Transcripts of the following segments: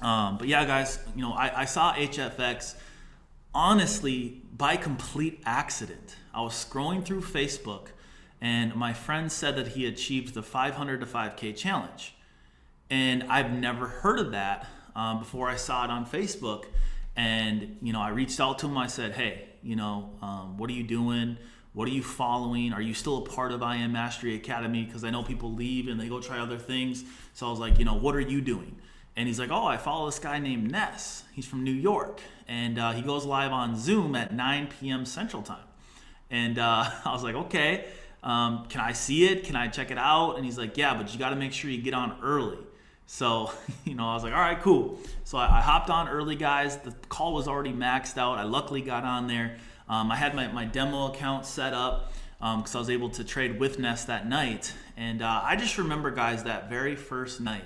But yeah, guys, I saw HFX honestly by complete accident. I was scrolling through Facebook, and my friend said that he achieved the 500 to 5K challenge. And I've never heard of that before I saw it on Facebook. And I reached out to him. I said, "Hey, what are you doing? What are you following? Are you still a part of I Am Mastery Academy? Because I know people leave and they go try other things." So I was like, "What are you doing?" And he's like, "Oh, I follow this guy named Ness. He's from New York, and he goes live on Zoom at 9 p.m. Central Time." And I was like, "Okay, can I see it? Can I check it out?" And he's like, "Yeah, but you got to make sure you get on early." So, I was like, "All right, cool." So I hopped on early, guys. The call was already maxed out. I luckily got on there. I had my demo account set up because I was able to trade with Ness that night. And I just remember, guys, that very first night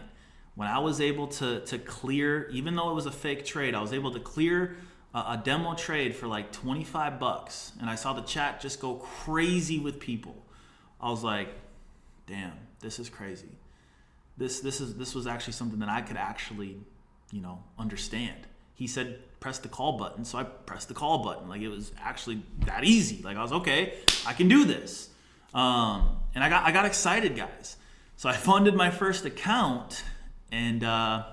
when I was able to clear, even though it was a fake trade, I was able to clear a demo trade for like 25 bucks. And I saw the chat just go crazy with people. I was like, damn, this is crazy. This was actually something that I could actually, understand. He said press the call button, so I pressed the call button. Like, it was actually that easy. Like, I was okay, I can do this. And I got excited, guys. So I funded my first account, and I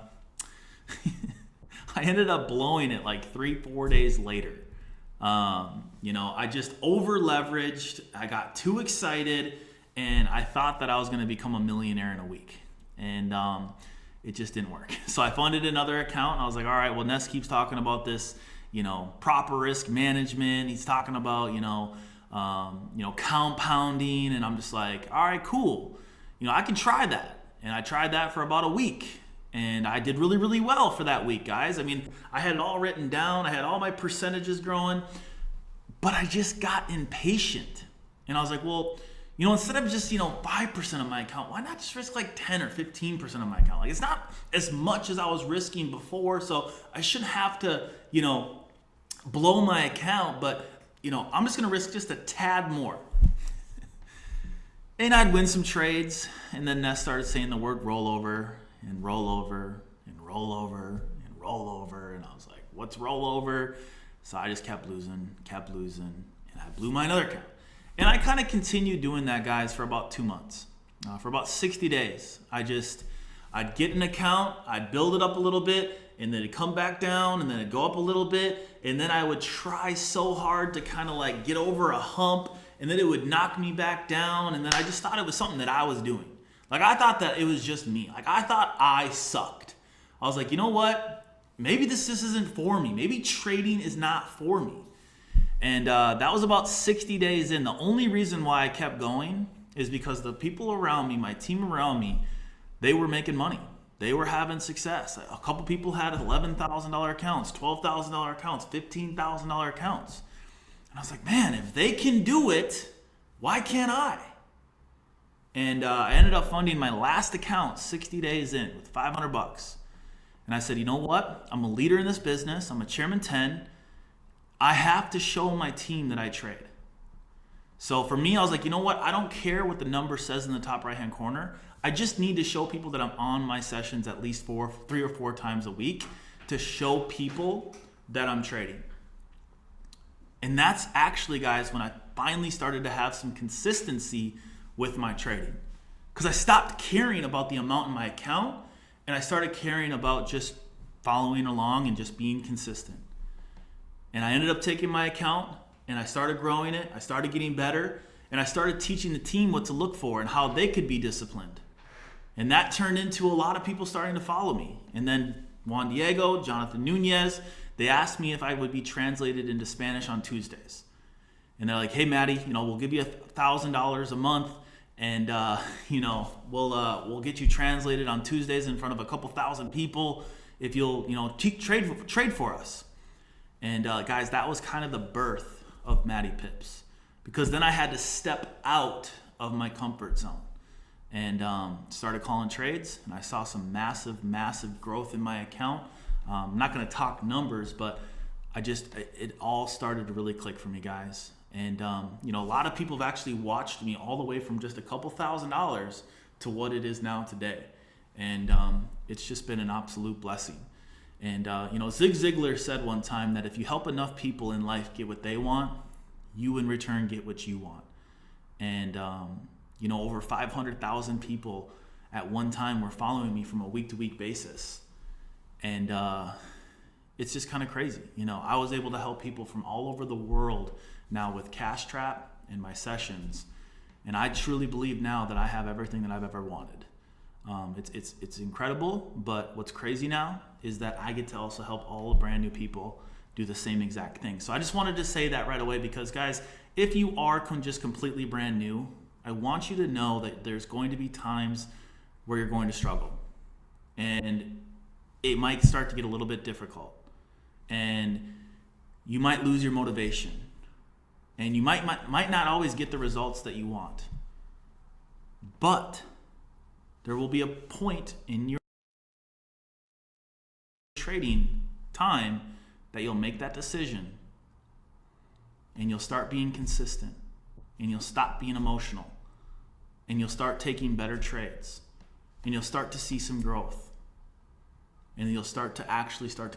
ended up blowing it like 3-4 days later. I just over leveraged. I got too excited, and I thought that I was going to become a millionaire in a week. And it just didn't work. So I funded another account, and I was like, all right, well, Ness keeps talking about this, proper risk management. He's talking about, compounding, and I'm just like, all right, cool. I can try that. And I tried that for about a week, and I did really, really well for that week, guys. I mean, I had it all written down. I had all my percentages growing, but I just got impatient. And I was like, well, instead of just, 5% of my account, why not just risk like 10 or 15% of my account? Like, it's not as much as I was risking before, so I shouldn't have to, blow my account, but, I'm just gonna risk just a tad more. And I'd win some trades, and then Ness started saying the word rollover, and rollover, and rollover, and rollover, and I was like, what's rollover? So I just kept losing, and I blew my other account. And I kind of continued doing that, guys, for about 2 months. For about 60 days. I'd get an account, I'd build it up a little bit, and then it'd come back down, and then it'd go up a little bit, and then I would try so hard to kind of like get over a hump, and then it would knock me back down, and then I just thought it was something that I was doing. Like, I thought that it was just me. Like, I thought I sucked. I was like, you know what? Maybe this isn't for me. Maybe trading is not for me. And that was about 60 days in. The only reason why I kept going is because the people around me, my team around me, they were making money. They were having success. A couple people had $11,000 accounts, $12,000 accounts, $15,000 accounts. And I was like, man, if they can do it, why can't I? And I ended up funding my last account 60 days in with 500 bucks. And I said, you know what? I'm a leader in this business. I'm a chairman 10. I have to show my team that I trade. So for me, I was like, you know what? I don't care what the number says in the top right-hand corner. I just need to show people that I'm on my sessions at least 3 or 4 times a week to show people that I'm trading. And that's actually, guys, when I finally started to have some consistency with my trading. Because I stopped caring about the amount in my account, and I started caring about just following along and just being consistent. And I ended up taking my account, and I started growing it. I started getting better, and I started teaching the team what to look for and how they could be disciplined. And that turned into a lot of people starting to follow me. And then Juan Diego, Jonathan Nunez, they asked me if I would be translated into Spanish on Tuesdays. And they're like, hey, Maddie, we'll give you $1,000 a month, and we'll get you translated on Tuesdays in front of a couple thousand people if you'll trade for us. And guys, that was kind of the birth of Matty Pips, because then I had to step out of my comfort zone and started calling trades, and I saw some massive growth in my account. I'm not going to talk numbers, but it all started to really click for me, guys. And a lot of people have actually watched me all the way from just a couple $1,000s to what it is now today, and it's just been an absolute blessing. And, Zig Ziglar said one time that if you help enough people in life get what they want, you in return get what you want. And, over 500,000 people at one time were following me from a week-to-week basis. And it's just kind of crazy. I was able to help people from all over the world now with Cash Trap and my sessions. And I truly believe now that I have everything that I've ever wanted. It's incredible, but what's crazy now is that I get to also help all the brand new people do the same exact thing. So I just wanted to say that right away because, guys, if you are just completely brand new, I want you to know that there's going to be times where you're going to struggle. And it might start to get a little bit difficult. And you might lose your motivation. And you might not always get the results that you want. But there will be a point in your trading time that you'll make that decision and you'll start being consistent and you'll stop being emotional and you'll start taking better trades and you'll start to see some growth and you'll start to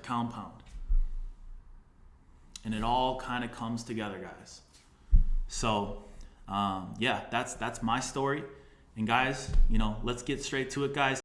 compound. And it all kind of comes together, guys. So, that's my story. And guys, let's get straight to it, guys.